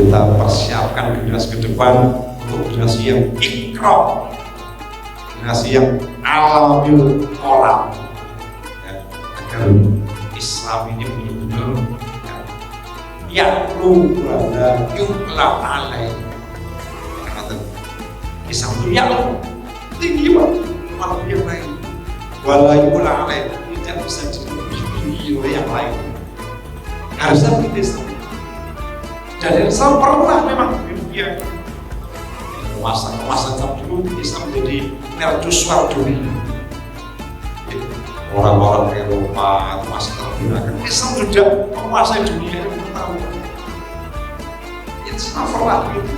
kita persiapkan generasi ke depan untuk generasi yang ikram, generasi yang alamil kolam, ya, agar Islam ini benar-benar ya lu berada yuklam alaih. Kata Islam itu ya tinggi banget, malah yang lain wala yuklam alaih tidak bisa dilebihi oleh yang lain. Harusnya begitu Islam. Dan Islam pernah memang di dunia masa Islam dulu, Islam menjadi mercusuar dunia. Orang-orang Eropa masih tergunakan Islam sudah menguasai dunia yang tahu. Islam pernah begitu.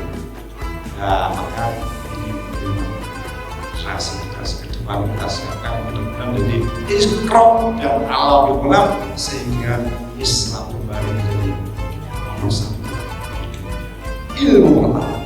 Nah, maka ini generasi ke depan kita siapkan benar-benar menjadi iskrom dan alam kolam sehingga Islam kembali menjadi nomor satu. Ilmu pengetahuan.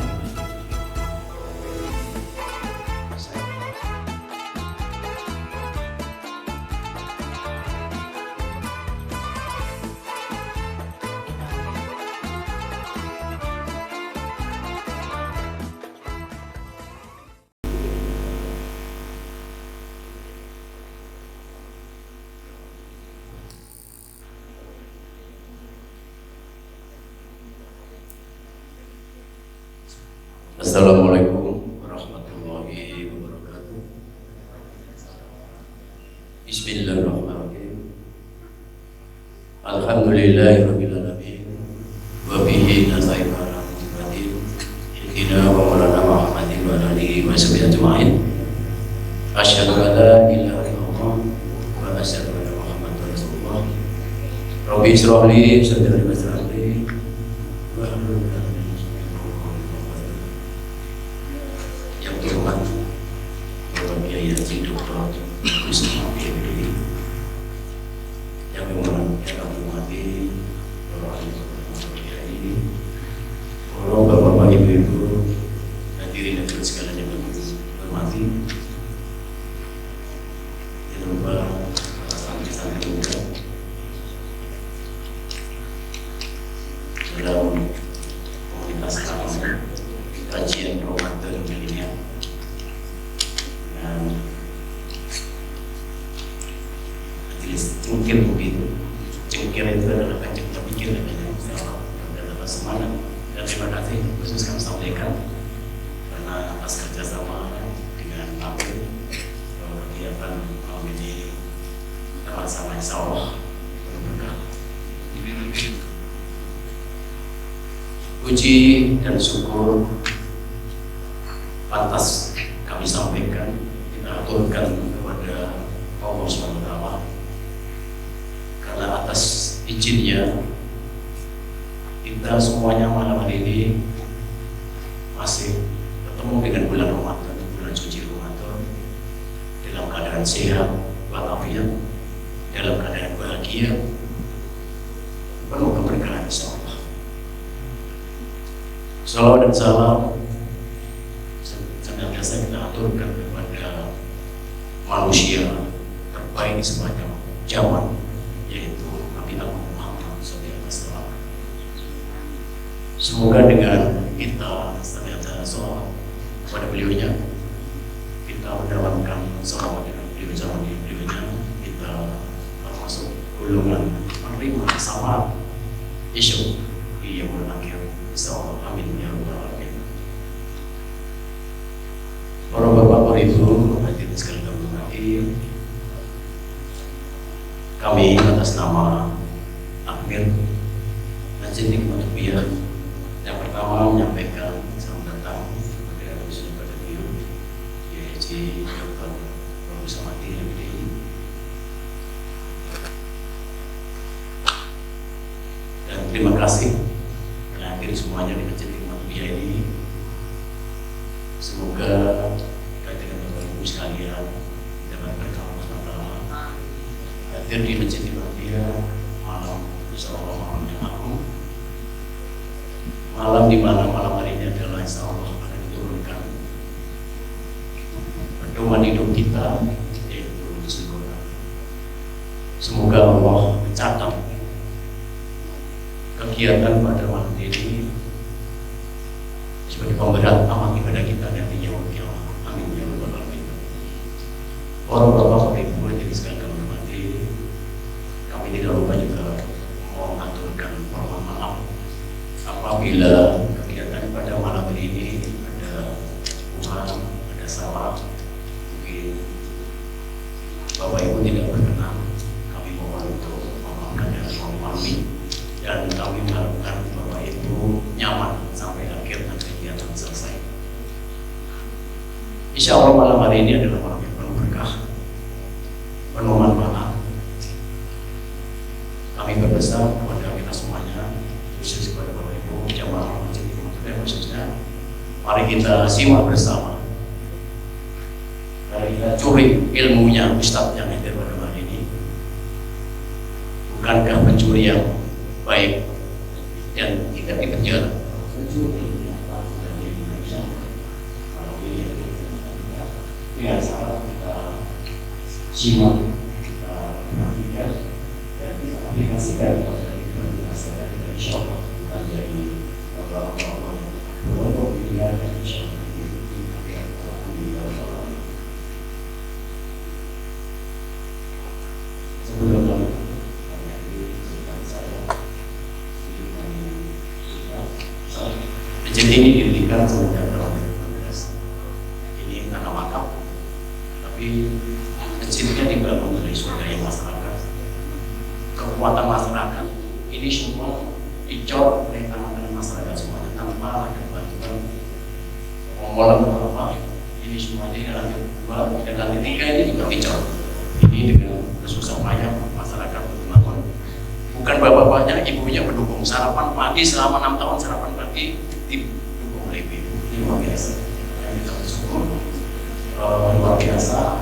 Assalamualaikum warahmatullahi wabarakatuh. Bismillahirrahmanirrahim. Alhamdulillahirabbil alamin. Wa bihi nasta'inu ala umuri Sayyidina wa maulana Muhammadin wa alihi wa sahbihi ajma'in. Asyhadu an la ilaha illallah wa asyhadu anna Muhammadar Rasulullah. Rabbi ishrah li sadri wa yassir li wa hlul 'uqdatam min lisani yang terhormat Bapak Kiai Haji Dr. Kusuma PhD, yang kami hormati para Kiai, para Bapak Ibu, hadirin dan sekalian yang kami hormati, jangan lupa para santri-santri muda dalam komunitas kami kajian Ramadan milenial. Cengkir begitu, cengkir itu adalah kancing berpikir dan atas semangat dan terima kasih khusus kami sampaikan karena atas kerjasama dengan Apil kegiatan malam ini sama-sama insya Allah berberkah. Puji dan syukur pantas kami sampaikan, kita aturkan kepada Allah SWT karena atas izinnya kita semuanya malam hari ini masih bertemu dengan bulan Ramadan, bulan suci Ramadan dalam keadaan sehat walafiat, dalam keadaan bahagia, penuh keberkahan insya Allah. Salawat dan salam senantiasa kita aturkan kepada manusia terbaik di sepanjang zaman, yaitu Nabi Muhammad SAW. Semoga dengan kita senantiasa salawat kepada beliaunya, kita mendapatkan salawat dengan beliaunya, kita termasuk golongan menerima sama isu yang berakhir. Insyaallah, amin ya rabbal alamin. Para bapak, para ibu, hadirin sekalian kami hormati, kami atas nama Akmir Masjid Hikmatullah yang pertama menyampaikan selamat datang kepada beliau Kiai Haji Dr. Kusuma PhD. Dan terima kasih yang hadir semuanya di Masjid Hikmatullah ini. Semoga dengan Bapak Ibu sekalian dapat berkah hadir di Masjid Hikmatullah malam insyaallah malam yang agung, malam di mana malam hari ini adalah insyaallah akan diturunkan pedoman hidup kita, yaitu Al-Quran. Semoga Allah mencatat kegiatan pada malam ini sebagai pemberat amal ibadah kita dan di yaumul qiyamah. Amin ya rabbal alamin. Orang Bapak Ibu yang sekalian kami hormati, kami tidak lupa juga mau mengaturkan permohonan maaf apabila kegiatan pada malam ini ada kurang, ada salah, mungkin Bapak Ibu tidak berkenan. Kami mohon untuk memaafkan dan memahami, dan kami mengharapkan Bapak Ibu nyaman sampai akhir dan kegiatan selesai. Insya Allah malam hari ini adalah malam yang penuh berkah, penuh manfaat. Kami berpesan kepada kita semuanya, khusus kepada Bapak Ibu jamaah masjid Imam Turki khususnya, mari kita simak bersama. Mari kita curi ilmunya Ustadz yang hadir pada hari ini. Bukankah pencuri yang baik dan tidak dipenjara? Ya, salah kita simak, kita perhatikan dan kita aplikasikan pada kehidupan masyarakat kita, insya Allah akan jadi orang-orang berbentuk pilihan dan insya Allah sebelum masjid ini didirikan sejak tahun 2015. Ini tanah makam, tapi masjidnya dibangun dari sumber daya masyarakat, kekuatan masyarakat. Ini semua dicor oleh tangan masyarakat semuanya tanpa ada bantuan pengolahan atau apa. Ini semuanya di lantai 2 dan lantai 3 ini juga dicor. Ini dengan kesusah payah masyarakat untuk bangun. Bukan bapak-bapaknya, ibunya mendukung sarapan pagi selama 6 tahun, sarapan pagi didukung oleh ibu. Ini luar biasa. Kita bersyukur luar biasa.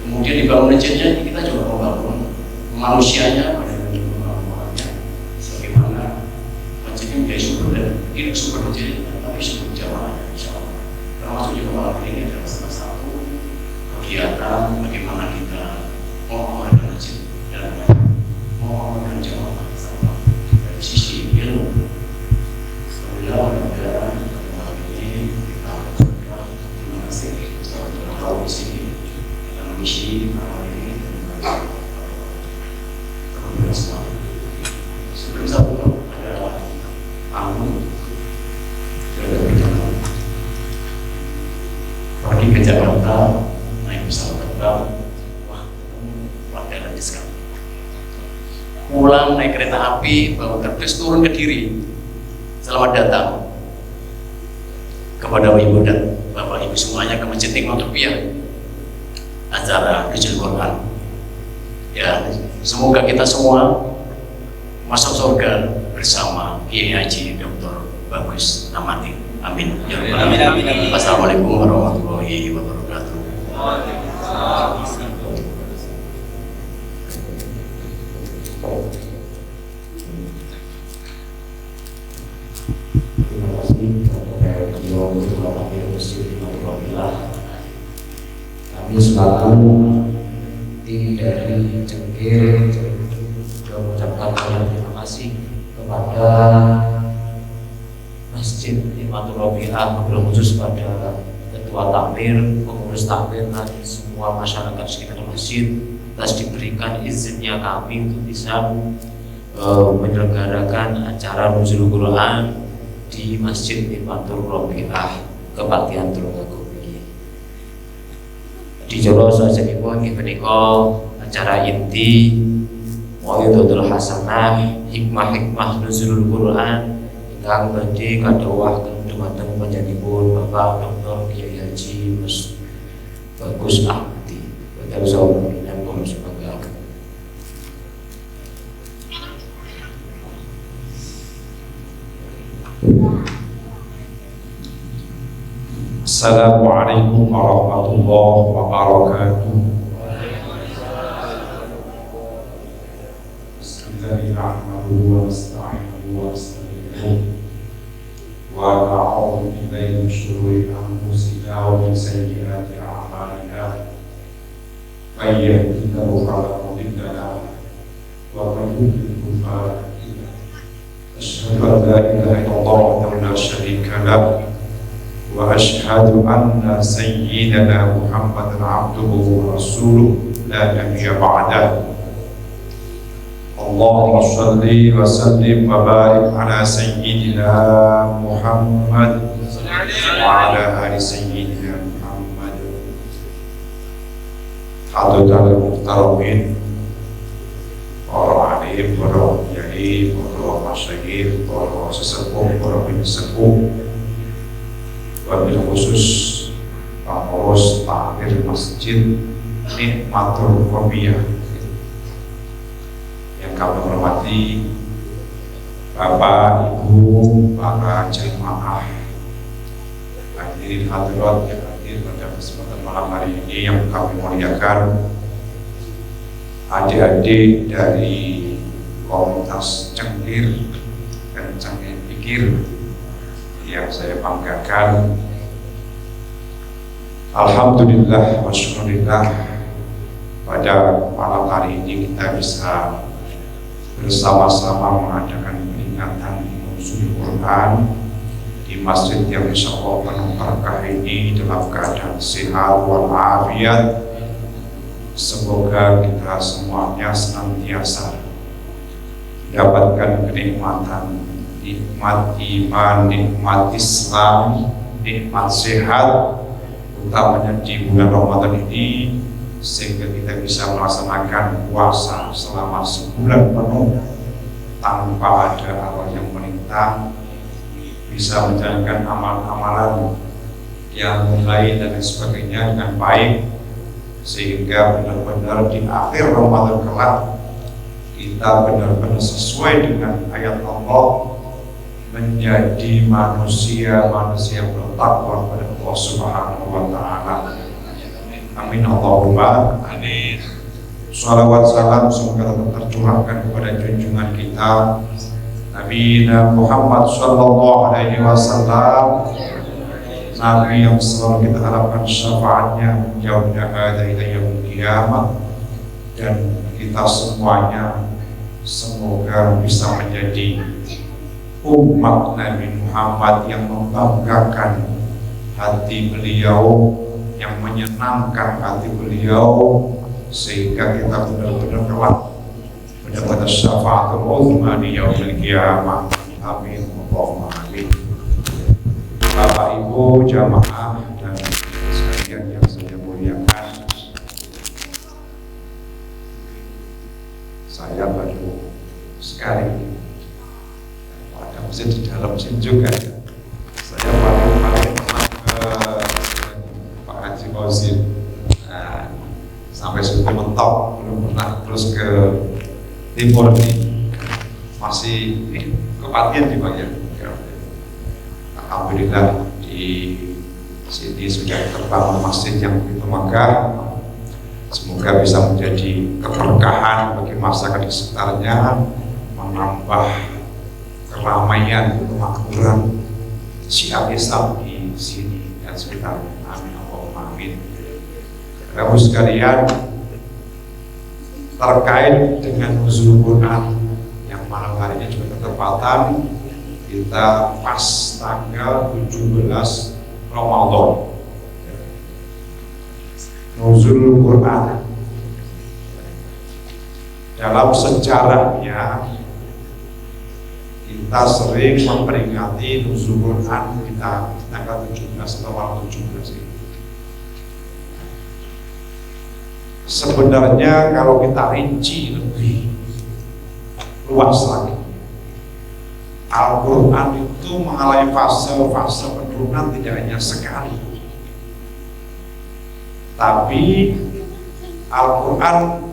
Kemudian dibangun masjidnya, kita juga membangun manusianya, orangnya, bagaimana masjid ini menjadi sumber, dan tidak sumber masjid, tapi sumber jamaahnya, insya Allah. Termasuk juga malam ini adalah salah satu kegiatan bagaimana kita mengamalkan masjid dan mengamalkan jamaah sama dari sisi ilmu. Alhamdulillah, mudah-mudahan malam ini kita bersyukur. Terima kasih telah berada di sini dalam misi malam ini. Sebelum satu ada tamu sudah berjalan pergi ke Jakarta naik pesawat terbang. Wah, pelajaran sekali. Pulang naik kereta api bawa kardus turun ke Kediri. Selamat datang kepada ibu dan bapak ibu semuanya ke Masjid Hikmah Turki, acara Hijrul Quran. Ya, semoga kita semua masuk surga bersama Kiai Haji Dr. Bagus Amati. Amin. Ya Rabbal Alamin. Wassalamualaikum warahmatullahi wabarakatuh. Terima kasih kepada beliau Ketua Wakil Masjid Imam Turki. Kami selalu dari Cengkir mengucapkan terima kasih kepada Masjid Hikmatul Robiah, wabil khusus pada Ketua Takmir, pengurus takmir, dan semua masyarakat sekitar masjid atas diberikan izinnya kami untuk bisa menyelenggarakan acara Nuzul Quran di Masjid Hikmatul Robiah Kepatihan Tulungagung. Di Jolo saja ibu menika acara inti Mau'izatul Hasanah hikmah-hikmah nuzulul Quran ingkang badhe kadhawuhaken dhumateng panjenenganipun Bapak Dr. Kiai Haji Mas Bagus Ahmadi. Badhe sawu pimpinan kula sumangga. Assalamualaikum warahmatullahi wabarakatuh. Bismillahirrahmanirrahim. Wa nasta'inuhu wa nastaghfiruh. Wa na'udzu billahi min shururi anfusina wa min sayyiati a'malina. May yahdihillahu fala mudilla lahu wa may yudlil fala hadiya lahu. Asyhadu an la ilaha illallah wa la syarika lahu وأشهد أن سيدنا محمدا عبده ورسوله لا نبي بعده. اللهم صل وسلم وبارك على سيدنا محمد وعلى آل سيدنا محمد. Hadirin muhtaramin, para alim, para kiai, para masyayikh, para sesepuh, para penyesepuh, wabil khusus pengurus takmir masjid Nikmatul Qobiyah yang kami hormati, Bapak, Ibu, para jemaah, hadirin hadirat yang hadir pada kesempatan malam hari ini yang kami muliakan, adik-adik dari komunitas Cengkir dan Cengkir Pikir yang saya banggakan. Alhamdulillah wa syukurillah, pada malam hari ini kita bisa bersama-sama mengadakan peringatan nuzul Quran di masjid yang insya Allah penuh berkah ini dalam keadaan sehat walafiat. Semoga kita semuanya senantiasa mendapatkan kenikmatan, nikmat iman, nikmat Islam, nikmat sehat, utamanya di bulan Ramadan ini, sehingga kita bisa melaksanakan puasa selama sebulan penuh tanpa ada hal yang menentang, bisa menjalankan amalan-amalan yang lain dan sebagainya dengan baik, sehingga benar-benar di akhir Ramadan kelak kita benar-benar sesuai dengan ayat Allah, menjadi manusia bertakwa kepada Allah Subhanahu wa Ta'ala. Amin Allahumma amin. Shalawat salam semoga tetap tercurahkan kepada junjungan kita Nabi Muhammad Sallallahu Alaihi Wasallam, Nabi yang selalu kita harapkan syafaatnya yaumina hadza ila yaumil qiyamah, dan kita semuanya semoga bisa menjadi umat Nabi Muhammad yang membanggakan hati beliau, yang menyenangkan hati beliau, sehingga kita benar-benar kelak mendapat syafaatul uzma di yaumil qiyamah. Amin Allahumma amin. Bapak Ibu jamaah dan sekalian yang saya muliakan, saya baru sekali pada masjid di dalam sini juga ya. Saya paling pernah ke Pak Haji Qasim, sampai suku mentok, belum pernah terus ke timur ini, masih kepatian di bagian. Alhamdulillah di sini sudah terbangun masjid yang begitu megah. Semoga bisa menjadi keberkahan bagi masyarakat di sekitarnya, menambah keramaian, kemakmuran syiar Islam di sini dan sekitarnya. Amin Allahumma amin. Bapak sekalian, terkait dengan nuzul Quran yang malam hari ini juga ketepatan kita pas tanggal 17 Ramadan, nuzul Quran. Dalam sejarahnya kita sering memperingati nuzul Quran kita tanggal 17 atau 17 ini. Sebenarnya kalau kita rinci lebih luas lagi, Al-Quran itu mengalami fase-fase penurunan tidak hanya sekali, tapi Al-Quran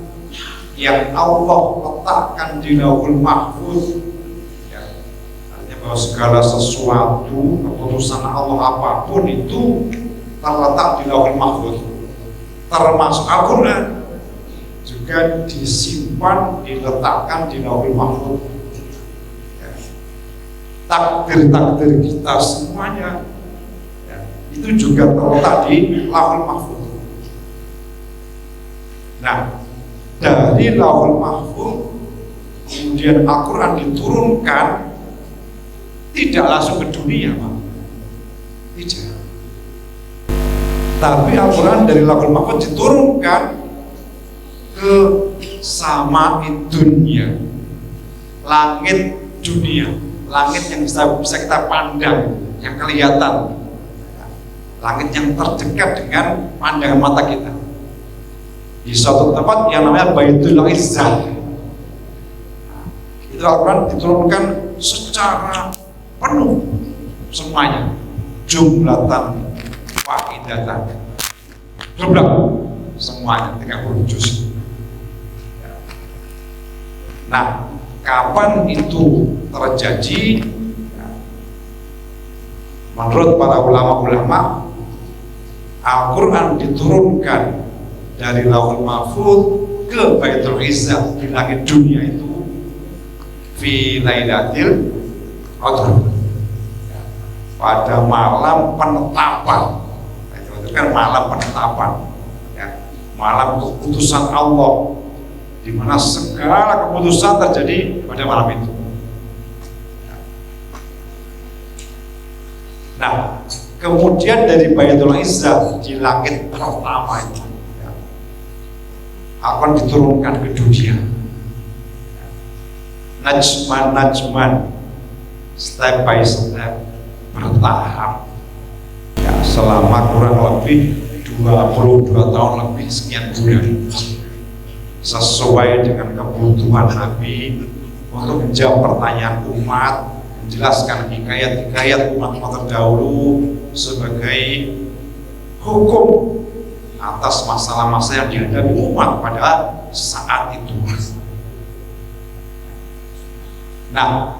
yang Allah letakkan di Lauhul Mahfuz, ya, artinya bahwa segala sesuatu keputusan Allah apapun itu terletak di Lauhul Mahfuz, termasuk Al-Quran juga disimpan, diletakkan di Lauhul Mahfuz. Takdir-takdir kita semuanya ya, itu juga terletak di Lauhul Mahfuz. Nah, dari Lauhul Mahfuz kemudian Al-Quran diturunkan, tidak langsung ke dunia, Pak. Tidak. Tapi Al-Quran dari Lauhul Mahfuz diturunkan ke sama'i dunia, langit dunia, langit yang bisa kita pandang, yang kelihatan, langit yang terdekat dengan pandangan mata kita. Di suatu tempat yang namanya Baitul Izzah, itu Al-Quran diturunkan secara penuh semuanya, jumlatan wahidatan, jumlah semuanya 30 juz. Nah, kapan itu terjadi? Menurut para ulama-ulama, Al-Quran diturunkan dari Lauhul Mahfuz ke Baitul Izzah di langit dunia itu fi lailatil qadr, pada malam penetapan. Itu kan malam penetapan, ya, malam keputusan Allah, di mana segala keputusan terjadi pada malam itu. Nah, kemudian dari Baitul Izzah di langit pertama itu, ya, akan diturunkan ke dunia, najman, step by step, bertahap, ya, selama kurang lebih 22 tahun lebih, sekian bulan, sesuai dengan kebutuhan Nabi untuk menjawab pertanyaan umat, menjelaskan hikayat-hikayat umat-umat terdahulu sebagai hukum atas masalah-masalah yang dihadapi umat pada saat itu. Nah,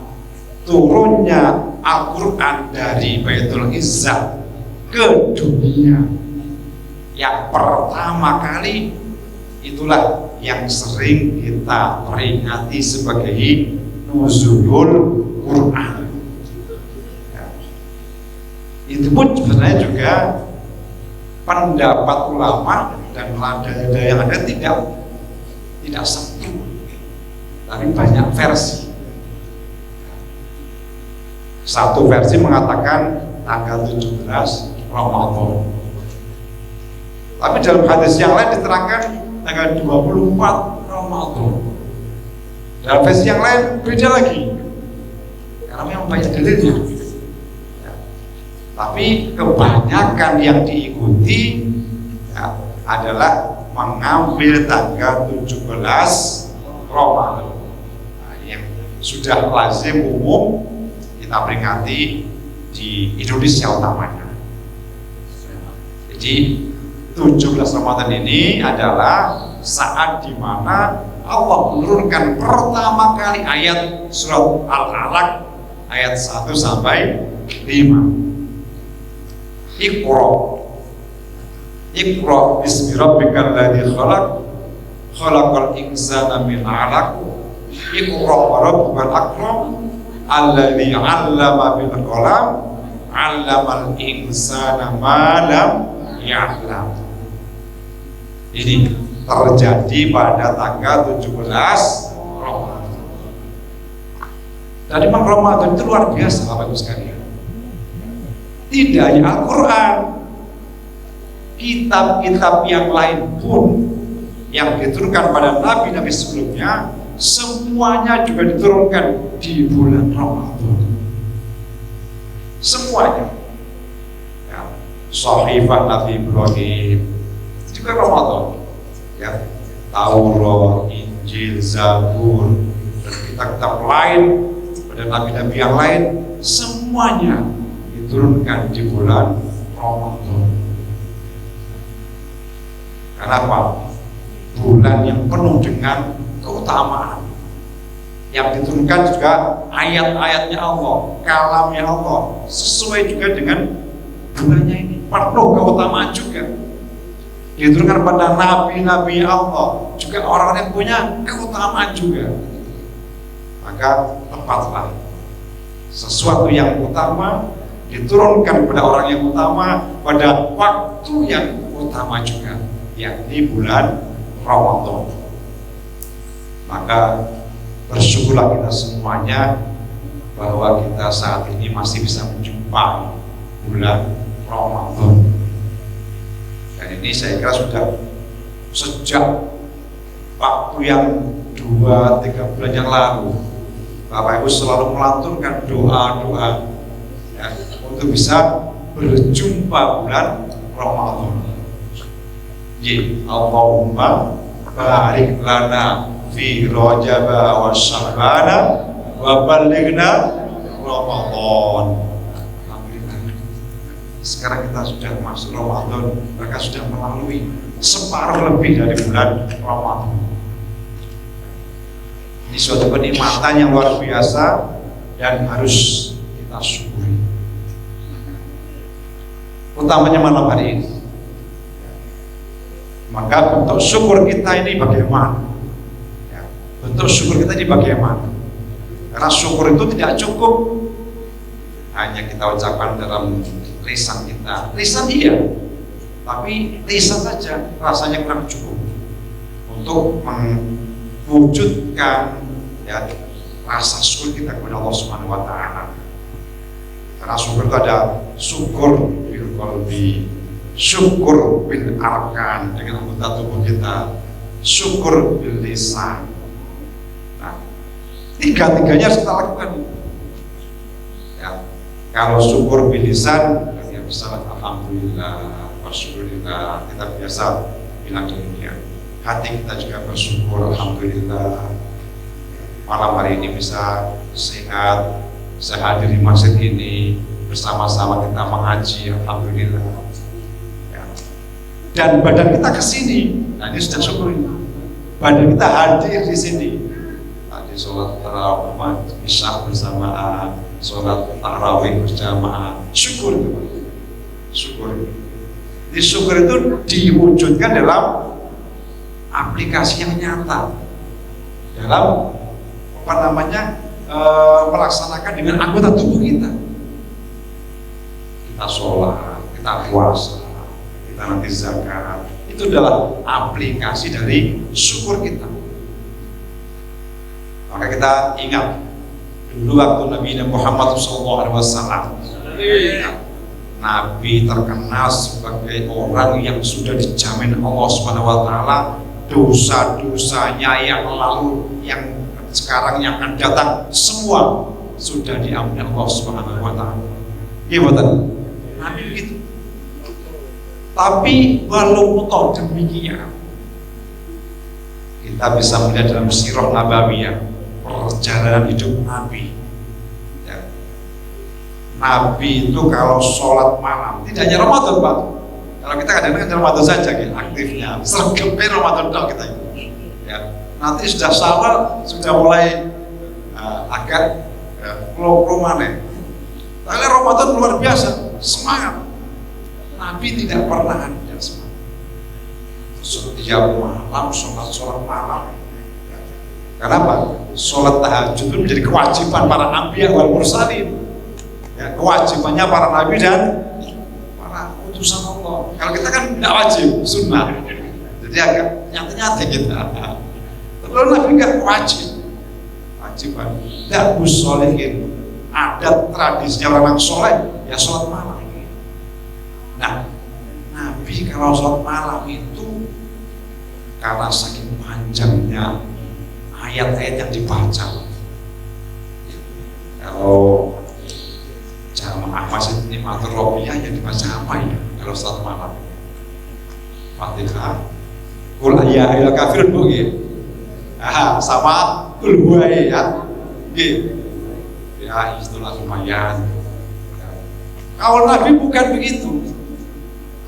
turunnya Al-Quran dari Baitul Izzah ke dunia yang pertama kali, itulah yang sering kita peringati sebagai nuzulul Quran. Ya. Itu pun sebenarnya juga pendapat ulama dan lada-lada yang ada tidak satu, tapi banyak versi. Satu versi mengatakan tanggal 17 Ramadan, tapi dalam hadis yang lain diterangkan tanggal 24 Ramadan. Dalam versi yang lain beda lagi, karena memang banyak dalilnya, ya. Tapi kebanyakan yang diikuti, ya, adalah mengambil tanggal 17 Ramadan, nah, yang sudah lazim umum kita peringati di Indonesia utamanya. Jadi 17 Ramadan ini adalah saat dimana Allah menurunkan pertama kali ayat surat Al-Alaq ayat 1 sampai 5. Iqra bismi rabbikal ladzi khalaq, khalaqal insana min 'alaq, iqra wa rabbukal akram, alladzi 'allama bil qalam, 'allamal insana ma lam ya'lam. Ini terjadi pada tanggal 17 Ramadan. Dan memang Ramadan itu luar biasa, Bapak Ibu sekalian. Tidak hanya Al-Quran, kitab-kitab yang lain pun yang diturunkan pada nabi-nabi sebelumnya, semuanya juga diturunkan di bulan Ramadan. Semuanya. Ya, Shahifah Nabi Ibrahim juga Ramadan, ya, Taurat, Injil, Zabur, dan kitab-kitab lain pada nabi-nabi yang lain, semuanya diturunkan di bulan Ramadan. Kenapa? Bulan yang penuh dengan keutamaan, yang diturunkan juga ayat-ayatnya Allah, kalamnya Allah, sesuai juga dengan bulannya ini, penuh keutamaan juga. Diturunkan pada nabi-nabi Allah, juga orang yang punya keutamaan juga. Maka tepatlah sesuatu yang utama diturunkan pada orang yang utama pada waktu yang utama juga, yakni bulan Ramadan. Maka bersyukurlah kita semuanya bahwa kita saat ini masih bisa menjumpai bulan Ramadan. Dan ini saya kira sudah sejak waktu yang 2-3 bulan yang lalu Bapak Ibu selalu melantunkan doa-doa ya, untuk bisa berjumpa bulan Ramadan. Allahumma barik lana fi Rajab wa Sya'ban wa ballighna Ramadan. Sekarang kita sudah masuk Ramadan, mereka sudah melalui separuh lebih dari bulan Ramadan. Ini suatu kenikmatan yang luar biasa dan harus kita syukuri. Utamanya malam hari ini. Maka bentuk syukur kita ini bagaimana? Ya, bentuk syukur kita ini bagaimana? Karena syukur itu tidak cukup hanya kita ucapkan dalam lisan kita. Lisan iya, tapi lisan saja rasanya kurang cukup untuk mewujudkan ya, rasa syukur kita kepada Allah Subhanahu wa Ta'ala. Karena syukur itu ada syukur bil qalbi, syukur bil arkan dengan anggota tubuh kita, syukur bil lisan. Nah, tiga-tiganya harus kita lakukan. Ya, kalau syukur bil lisan, ya bisa alhamdulillah, bersyukurillah, kita biasa bilang demikian. Hati kita juga bersyukur, alhamdulillah. Malam hari ini bisa sehat, bisa hadir di masjid ini, bersama-sama kita mengaji, alhamdulillah. Dan badan kita kesini, nah ini sudah syukur. Badan kita hadir di sini. Tadi sholat tarawih isya bersamaan, sholat tarawih berjamaah, syukur itu. Syukur. Jadi syukur itu diwujudkan dalam aplikasi yang nyata, dalam melaksanakan dengan anggota tubuh kita. Kita sholat, kita puasa, kita nanti zakat, itu adalah aplikasi dari syukur kita. Maka kita ingat dulu waktu Nabi Muhammad SAW, Nabi terkenal sebagai orang yang sudah dijamin Allah Subhanahu wa Ta'ala dosa-dosanya yang lalu, yang sekarang, yang akan datang, semua sudah diampuni Allah Subhanahu wa Ta'ala. Iya betul. Nabi begitu. Tapi walaupun demikian, kita bisa melihat dalam sirah nabawiyah, perjalanan hidup Nabi. Ya. Nabi itu kalau sholat malam, tidak hanya Ramadan Pak. Kalau kita kadang-kadang Ramadan saja gitu, aktifnya, sergempe Ramadan dong kita itu. Ya. Nanti sudah Syawal, sudah mulai agak flow mana. Tapi Ramadan luar biasa, semangat. Nabi tidak pernah ada semangat. Setiap malam sholat malam. Kenapa? Sholat tahajud itu menjadi kewajiban para anbiya wal mursalin. Ya, kewajibannya para nabi dan para utusan Allah. Kalau kita kan tidak wajib, sunnah. Jadi agak nyata-nyata kita. Lalu Nabi nggak wajib, wajiban. Dan musholihin, ada tradisinya orang soleh, ya sholat malam. Nah, Nabi kalau sholat malam itu karena saking panjangnya ayat-ayat yang dibaca. Kalau jamaah masjid Nikmatul Robiah yang dibaca apa ya? Kalau sholat malam, Fatihah, Qul ya ayyuhal kafirun begitu. Sama kulhuai ya, ya itulah lumayan. Kalau Nabi bukan begitu,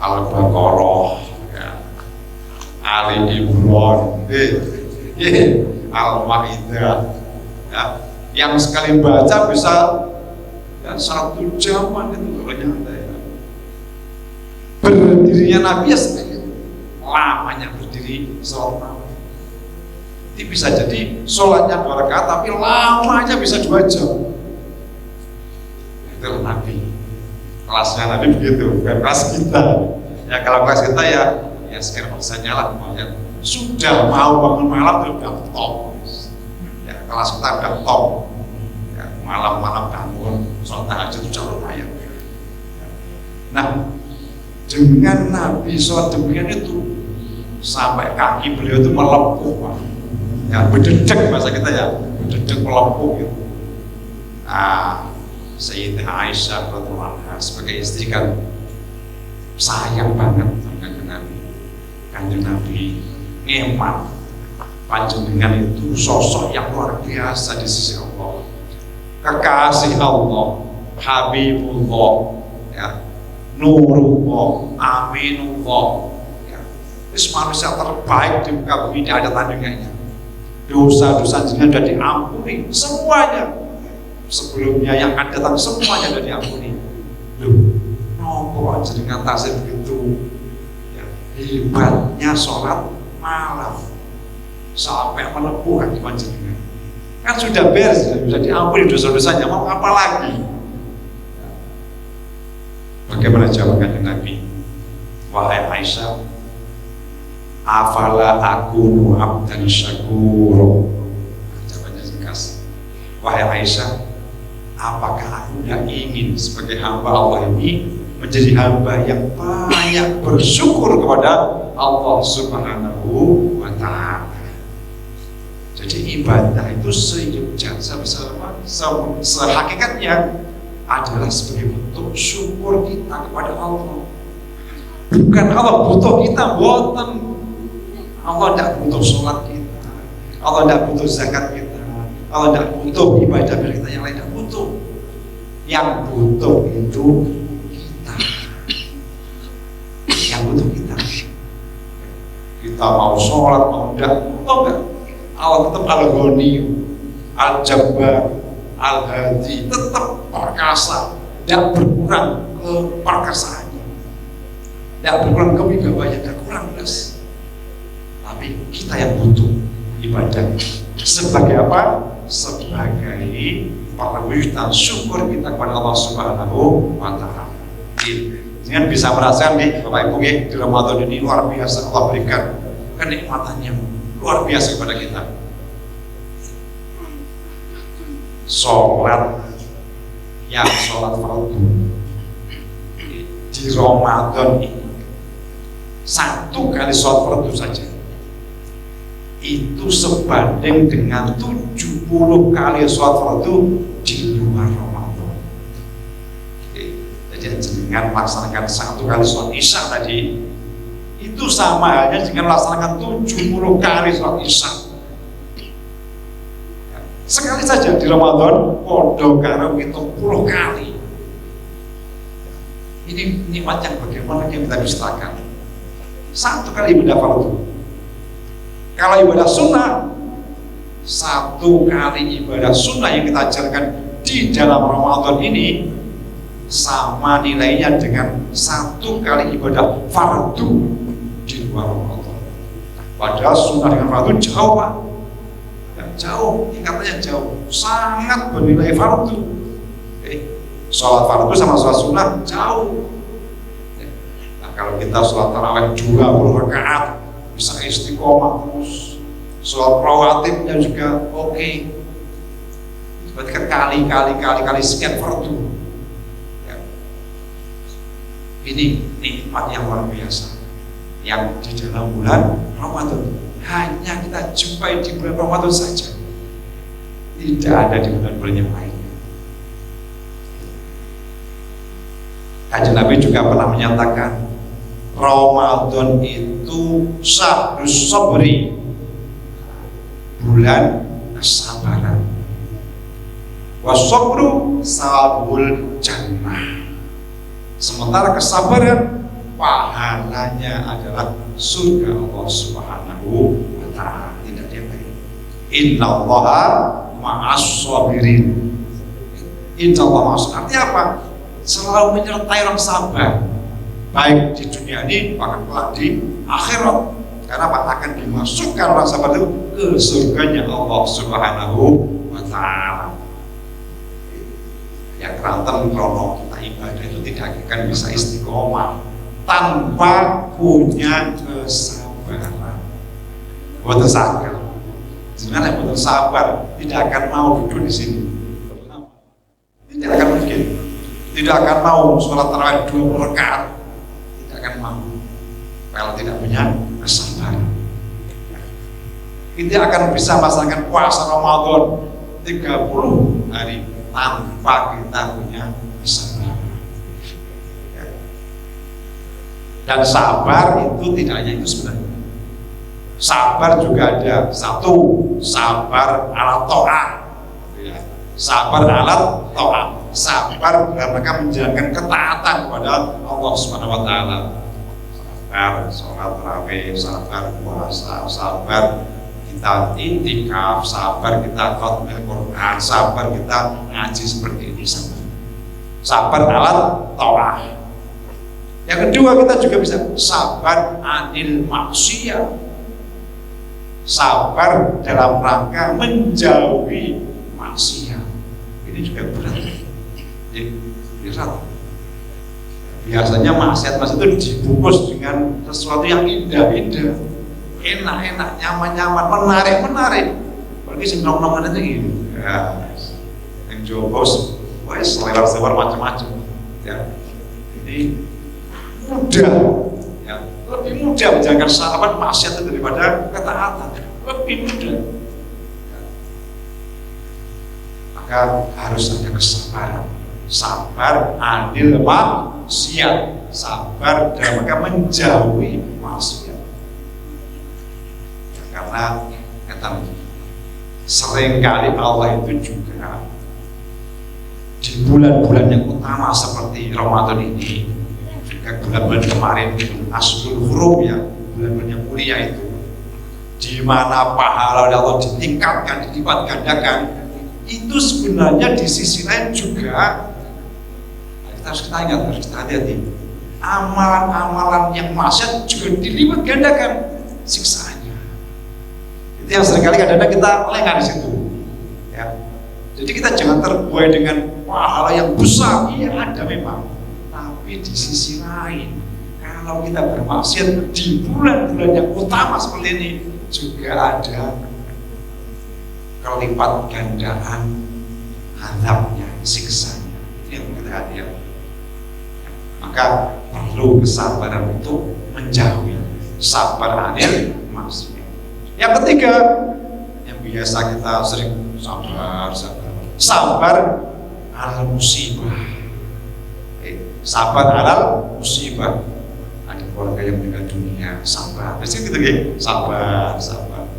Al-Baqarah, ya. Ali Imran, Al-Maidah, ya. Yang sekali baca bisa ya, 1 jaman itu ternyata ya. Berdirinya Nabi ya sedikit, lamanya berdiri sholat malam. Ini bisa jadi sholatnya 2 rakaat tapi lamanya bisa 2 jam. Itu Nabi. Kelasnya Nabi begitu, bukan kelas kita. Ya kalau kelas kita ya sekarang saja lah. Sudah mau bangun malam itu udah top. Ya kelas kita udah top. Ya, malam-malam bangun sholat tahajud sudah lumayan. Nah, dengan Nabi sholat demikian itu sampai kaki beliau itu melepuh, Pak. Ya, berdedek bahasa kita ya, berdedek melepuh gitu. Sayyidah Aisyah radhiyallahu anha sebagai istri kan sayang banget dengan Kanjeng Nabi. Memang panjenengan itu sosok yang luar biasa di sisi Allah, kekasih Allah, Habibullah, ya, Nurullah, Aminullah, ya. Itu manusia terbaik di muka bumi, tidak ada tandingannya. Dosa-dosa jenengan sudah diampuni semuanya. Sebelumnya yang akan datang semuanya sudah diampuni. Loh, nopo jenengan tasih begitu ya, hebatnya sholat malam sampai melepuh kaki panjenengan. Kan sudah beres, sudah diampuni dosa-dosanya, mau apa lagi? Bagaimana jawaban Nabi? Wahai Aisyah, afala akunu abdan syakuro. Jawabannya tegas. Wahai Aisyah, apakah aku tidak ingin sebagai hamba Allah ini menjadi hamba yang banyak bersyukur kepada Allah Subhanahu wa Ta'ala. Jadi ibadah itu sehakikatnya adalah sebagai bentuk syukur kita kepada Allah. Bukan Allah butuh kita, boten. Allah tidak butuh sholat kita, Allah tidak butuh zakat kita, Allah tidak butuh ibadah dari kita yang lain, tidak butuh. Yang butuh itu kita. Yang butuh kita. Kita mau sholat, mau enggak, Allah tetap Al-Ghani, Al-Jabbar, Al-Hadi, tetap perkasa, tidak berkurang keperkasaannya, tidak berkurang kewibawanya, tidak kurang belas. Tapi kita yang butuh ibadah sebagai apa? Sebagai perwujudan syukur kita kepada Allah Subhanahu wa Ta'ala. Jangan bisa merasakan nih Bapak Ibu di Ramadan ini luar biasa Allah berikan kenikmatannya luar biasa kepada kita. Sholat fardu di Ramadan ini, satu kali sholat fardu saja itu sebanding dengan 70 kali sholat fardu di luar Ramadan. Jadi dengan melaksanakan satu kali sholat isya tadi itu sama halnya dengan melaksanakan 70 kali sholat isya. Sekali saja di Ramadan, podo karo 70 kali. Ini nikmat yang bagaimana yang kita dustakan. Satu kali ibadah fardu. Kalau ibadah sunnah, satu kali ibadah sunnah yang kita ajarkan di dalam Ramadan ini sama nilainya dengan satu kali ibadah fardu di luar Ramadan. Padahal sunnah dengan fardu jauh, Pak. Jauh, tingkatannya jauh, sangat bernilai fardu. Sholat fardu sama sholat sunnah jauh. Nah, kalau kita sholat tarawih 20 rakaat bisa istiqomah terus, sholat rawatibnya juga oke. Berarti kan kali sekian fardu. Ya. Ini nikmat yang luar biasa yang di dalam bulan Ramadan hanya kita jumpai di bulan Ramadan saja, tidak ada di bulan-bulan yang lainnya. Kanjeng Nabi juga pernah menyatakan Ramadan itu syahrus sabri, bulan kesabaran. Wasabru sabul jannah. Sementara kesabaran pahalanya adalah surga Allah Subhanahu wa Ta'ala. Tidak dia baik. Innallaha ma'as sabirin. Innallaha ma'as. Artinya apa? Selalu menyertai orang sabar, baik di dunia ini bahkan kelak di akhirat. Karena apa? Akan dimasukkan orang sabar itu ke surganya Allah Subhanahu wa Ta'ala. Yang keranten krono kita ibadah itu tidak akan bisa istiqomah tanpa punya kesabaran. Buat sabar, jangan buat sabar, tidak akan mau duduk di sini. Tidak akan mungkin. Tidak akan mau sholat tarawih 20 rakaat. Tidak akan mampu. Kalau tidak punya kesabaran, kita akan bisa melaksanakan puasa Ramadan 30 hari tanpa kita punya kesabaran. Dan sabar itu tidak hanya itu sebenarnya. Sabar juga ada satu, sabar alat ta'ah. Sabar alat ta'ah. Sabar dalam rangka menjalankan ketaatan kepada Allah Subhanahu wa taala. Sabar sholat tarawih, sabar puasa, sabar kita intikaf, sabar kita khatmil Quran, sabar kita ngaji seperti ini, sabar alat ta'ah. Yang kedua, kita juga bisa sabar anil maksiat, sabar dalam rangka menjauhi maksiat. Ini juga berat. Berat. Biasanya maksiat itu dibungkus dengan sesuatu yang indah-indah, enak-enak, nyaman-nyaman, menarik-menarik. Bagi si nom-noman itu gitu. Ya, yang jobos, wes selewar-selewar macam-macam. Ya, ini mudah, ya, lebih mudah menjalankan sahabat maksiat itu daripada ketaatan, lebih mudah. Ya. Maka harus ada kesabaran, sabar adil maksiat, sabar dalam rangka menjauhi maksiat. Ya, karena seringkali Allah itu juga di bulan-bulan yang utama seperti Ramadan ini, bulan-bulan kemarin Ashurul Hurum, ya, bulan-bulan yang mulia itu, di mana pahala Allah ditingkatkan, dilipat gandakan, itu sebenarnya di sisi lain juga kita harus ingat, harus kita hati-hati, amalan-amalan yang maksiat juga dilipat gandakan siksaannya. Itu yang seringkali kadang-kadang kita lengah di situ, ya. Jadi kita jangan terbuai dengan pahala yang besar, iya ada memang. Tapi di sisi lain, kalau kita bermaksiat di bulan-bulan yang utama seperti ini, juga ada kelipat gandaan azabnya, siksanya. Itu yang kita hadir. Maka perlu kesabaran untuk menjauhi, sabar anil maksiat. Yang ketiga, yang biasa kita sering sabar al musibah. Sabar alal musibah. Ada keluarga yang meninggal dunia, sabar. Biasanya gitu ya, sabar.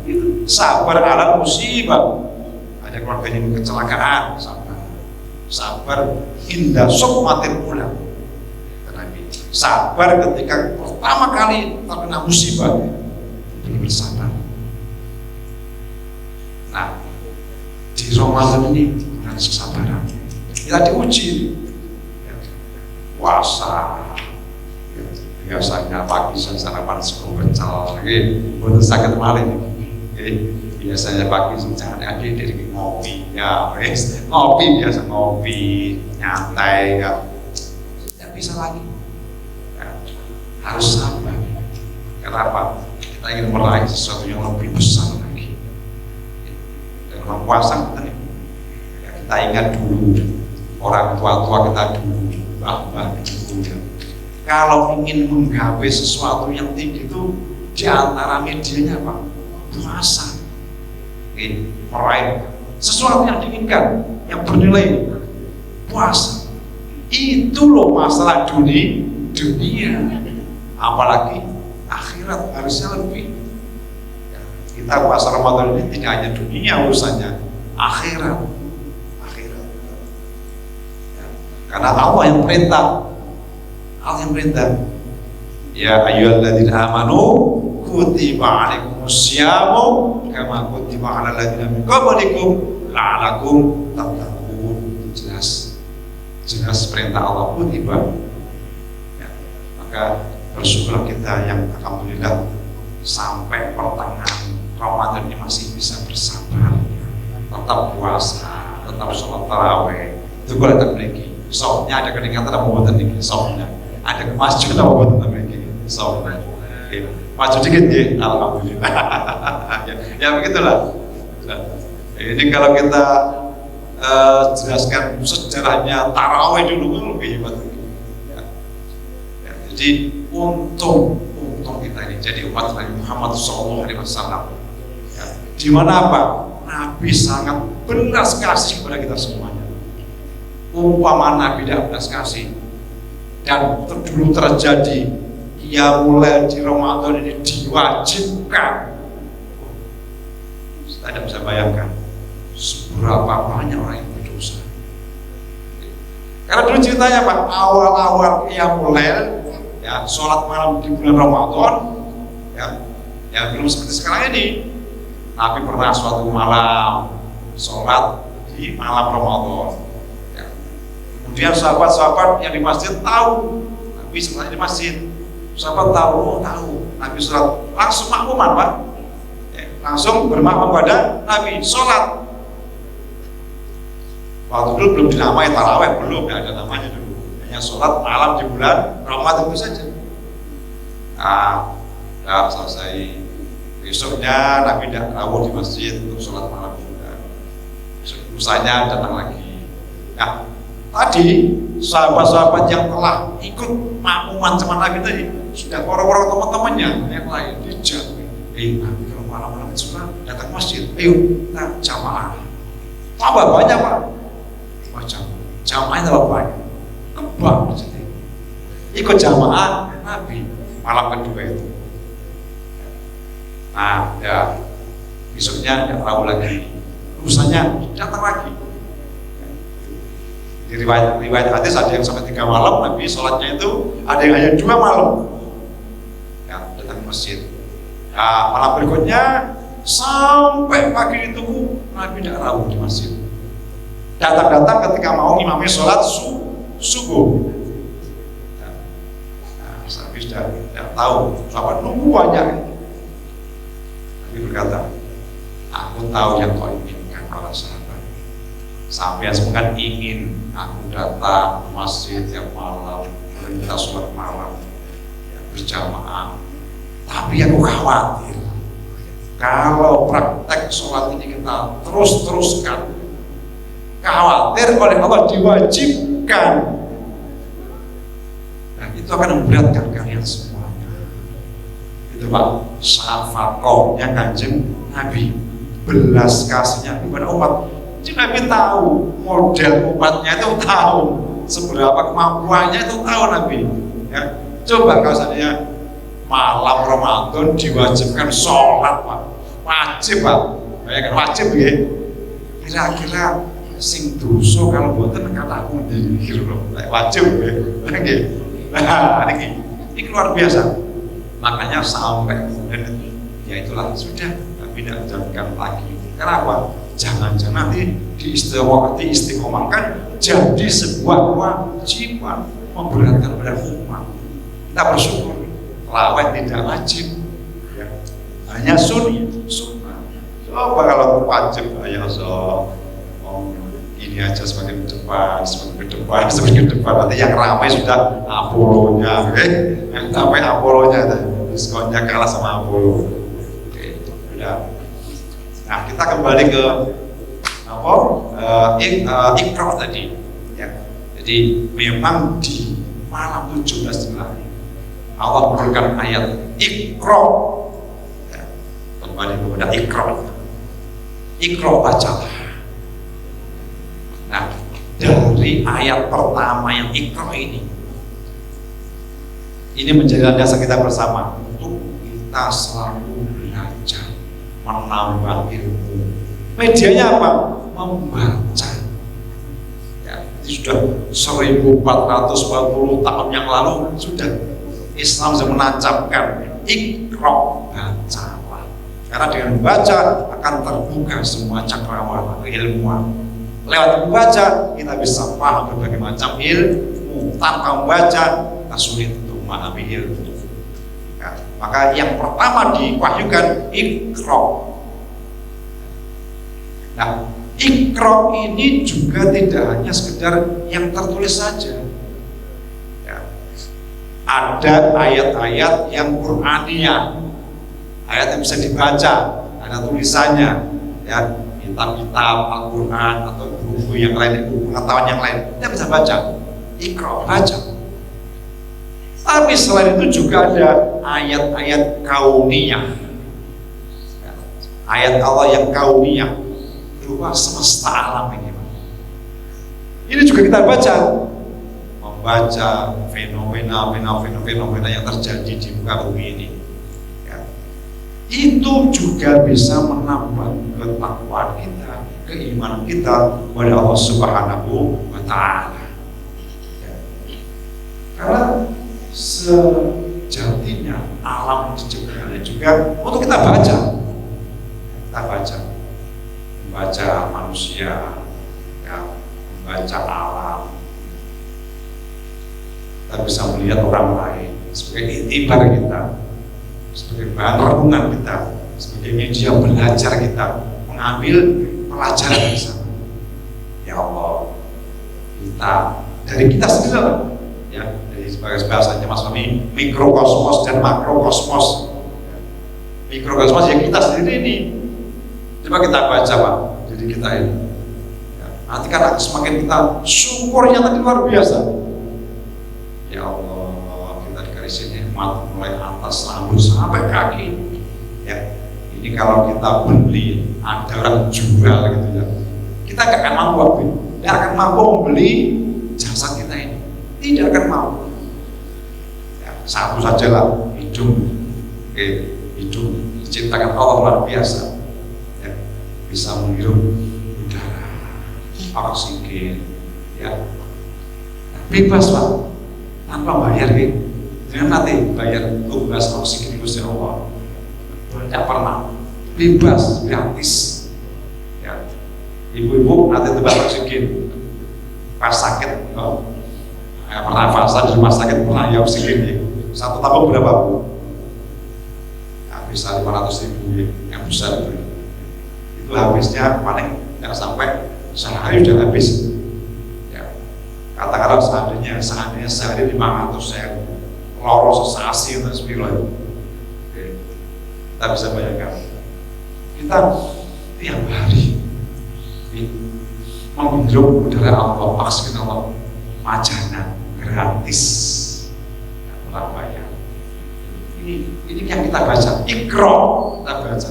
Itu sabar alal musibah. Ada keluarga yang kecelakaan, sabar. Sabar indah sukmatil ulam. Sabar ketika pertama kali terkena musibah, bersabar. Nah, di Ramadan ini bulan kesabaran. Kita diuji. Puasa, ya, biasanya pagi saya sarapan sego pecel, betul sakit maling. Biasanya pagi jangan ada dari ngopi, ya, ngopi biasa ngopi, nyantai, ya, tidak bisa lagi. Ya, harus sabar. Kenapa? Kita ingin meraih sesuatu yang lebih besar lagi. Dalam puasa kita ingat dulu orang tua kita dulu. Bahwa kalau ingin menggapai sesuatu yang tinggi itu diantara medianya apa? Puasa. Meraih sesuatu yang diinginkan, yang bernilai, puasa. Itu loh masalah dunia. Apalagi akhirat harusnya lebih. Kita puasa Ramadan ini tidak hanya dunia urusannya, akhirat. Karena Allah yang perintah, ya ayyuhalladzina amanu kutiba alaikumusyamu kama kutiba alal ladzina min qablikum la'allakum tattaqun. Jelas perintah Allah kutiba. Ya, maka bersyukur kita yang alhamdulillah sampai pertengahan Ramadan ini masih bisa bersabar, tetap puasa, tetap sholat tarawih. Itu boleh tak memiliki. Soalnya ada keningatan apa buatan ini, soalnya ada kemajuan apa buatan ini, soalnya maju dikit ya, alhamdulillah. ya begitulah. Ini kalau kita jelaskan sejarahnya tarawih dulu lebih hebat. Ya, Jadi untung kita ini jadi umat Nabi Muhammad SAW. Ya, di mana apa? Nabi sangat belas kasih kepada kita semuanya. Umpama Nabi tidak belas kasih dan dulu terjadi ia mulai di Ramadan ini diwajibkan, saya tidak bisa bayangkan seberapa banyak orang yang berdosa. Karena dulu ceritanya Pak, awal-awal ia mulai ya sholat malam di bulan Ramadan, ya belum seperti sekarang ini. Nabi pernah suatu malam sholat di malam Ramadan. Ya. Kemudian sahabat-sahabat yang di masjid tahu Nabi sholat di masjid. Sahabat tahu, Nabi sholat, langsung makmuman Pak. Ya, langsung bermakmum pada Nabi sholat. Waktu dulu belum dinamai taraweh, belum ya ada namanya dulu. Hanya sholat malam di bulan Ramadan itu saja. Nah, selesai. Besoknya Nabi tidak rawuh di masjid untuk sholat malam juga. Lusanya datang lagi. Nah, tadi sahabat-sahabat yang telah ikut makmuman sama Nabi tadi sudah orang-orang teman-temannya yang lain dijatuhi. Nabi kalau malam-malam sholat datang masjid, ayo kita jamaah. Tambah banyak Pak. Jamaahnya tambah banyak. Kebang jadi. Ikut jamaah Nabi malam kedua itu. Nah, ya besoknya tidak tahu lagi, lusanya datang lagi. Di riwayat hadis ada yang sampai 3 malam Nabi sholatnya itu, ada yang hanya 2 malam. Ya, datang ke masjid. Nah, malam berikutnya sampai pagi itu Nabi tidak rawuh di masjid. Datang ketika mau imamnya sholat subuh. Nah, Nabi sudah tidak tahu, sahabat nunggu banyak. Nabi berkata, aku tahu yang kau inginkan para sahabat. Sampai semua kan ingin aku datang ke masjid tiap malam, kita sholat malam ya, berjamaah. Tapi aku khawatir kalau praktek sholat ini kita teruskan, khawatir oleh Allah diwajibkan. Nah, itu akan memberatkan kalian semuanya. Itu Pak, syafaqahnya Kanjeng Nabi, belas kasihnya kepada umat. Jadi Nabi tahu model umatnya, itu tahu seberapa kemampuannya, itu tahu Nabi. Ya, coba kalau seandainya malam Ramadan diwajibkan sholat Pak, wajib Pak, bayangkan wajib ya. Kira-kira sing dosa kalau buatan kataku dikir loh, wajib ya. Nah, ini luar biasa. Makanya sampai ya itulah sudah Nabi tidak menjalankan lagi. Kenapa? Jangan-jangan nanti diistiqomahkan jadi sebuah kewajiban memberatkan pada umat. Kita bersyukur lawet tidak wajib, ya. Hanya sunnah. Coba kalau wajib ya ini aja semakin ke depan nanti yang ramai sudah Apollo-nya, yang sampai Apollo-nya diskonnya kalah sama Apollo. Ya. Nah, kita kembali ke Iqra tadi ya. Jadi memang di malam 17 Julai Allah memberikan ayat Iqra ya. Kembali kepada Iqra bacalah. Nah, dari ayat pertama yang Iqra ini menjadi dasar kita bersama untuk kita selalu belajar, menambah ilmu. Medianya apa? Membaca. Ya, itu sudah 1440 tahun yang lalu sudah Islam sudah menancapkan Iqra, bacalah. Karena dengan membaca akan terbuka semua cakrawala keilmuan. Lewat membaca kita bisa paham berbagai macam ilmu. Tanpa membaca kita sulit untuk memahami ilmu. Ya, maka yang pertama diwahyukan Iqra. Nah, Iqra ini juga tidak hanya sekedar yang tertulis saja. Ya, ada ayat-ayat yang Qur'aniyah, ayat yang bisa dibaca, ada tulisannya. Ya, kitab-kitab Al-Quran atau buku yang lain, buku pengetahuan yang lain, kita bisa baca. Iqra, baca. Tapi selain itu juga ada ayat-ayat kauniyah, ayat Allah yang kauniyah, berupa semesta alam ini. Ini juga kita baca, membaca fenomena yang terjadi di muka bumi ini. Ya. Itu juga bisa menambah ketakwaan kita, keimanan kita kepada Allah Subhanahu wa Ta'ala. Ya. Karena sejatinya alam diciptakan juga untuk kita baca. Membaca manusia, ya, membaca alam. Kita bisa melihat orang lain sebagai itibar kita, sebagai bahan renungan kita, sebagai media belajar kita, mengambil pelajaran bersama. Ya Allah, kita dari kita sendiri, ya, dari sebagai bahasanya Mas Fahmi, mikrokosmos dan makrokosmos. Mikrokosmos yang kita sendiri ini. Coba kita baca Pak, jadi kita ini. Ya, nanti kan semakin kita syukurnya tadi luar biasa. Ya Allah, kita dikasih nikmat mulai atas rambut sampai kaki. Ya, ini kalau kita beli, ada orang jual gitu ya. Kita gak akan mampu, tidak akan mampu membeli jasa kita ini. Tidak akan mampu. Ya, satu sajalah hidung. Oke, hidung diciptakan Allah luar biasa. Bisa menghirup udara, oksigen, ya, bebas Pak, tanpa bayar gitu. Jangan nanti bayar tugas oksigen Gusti Allah, tidak pernah, bebas, gratis. Ya. Ibu-ibu nanti tugas oksigen, pas sakit, pernafasan di rumah sakit pernah ya oksigen ya. Satu tabung berapa Bu? Ya, bisa 500.000 yang besar itu. Itu habisnya paling nggak sampai sehari udah habis. Ya. Katakanlah seandainya sehari 500.000 loro sesasi itu sepuluh. Kita bisa bayangkan. Kita tiap hari menghirup udara Allah, oksigen Allah, majana gratis, nggak bayar. Ini yang kita baca, Iqra kita baca.